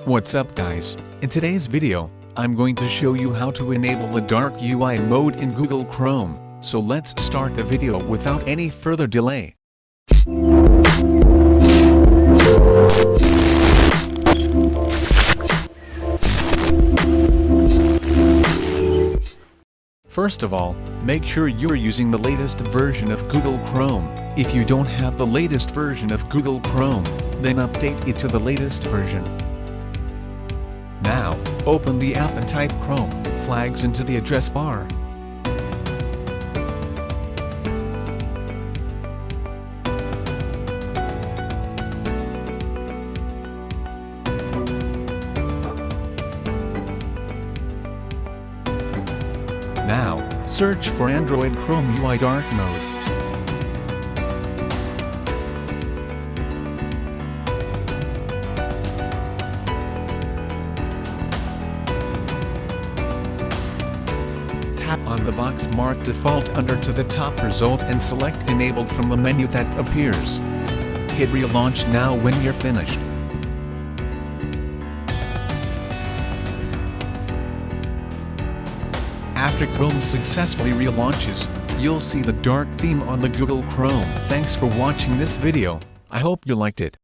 What's up guys, in today's video, I'm going to show you how to enable the dark UI mode in Google Chrome, so let's start the video without any further delay. First of all, make sure you're using the latest version of Google Chrome. If you don't have the latest version of Google Chrome, then update it to the latest version. Now, open the app and type Chrome flags into the address bar. Now, search for Android Chrome UI Dark Mode. Tap on the box marked Default under to the top result and select Enabled from the menu that appears. Hit Relaunch now when you're finished. After Chrome successfully relaunches, you'll see the dark theme on the Google Chrome. Thanks for watching this video. I hope you liked it.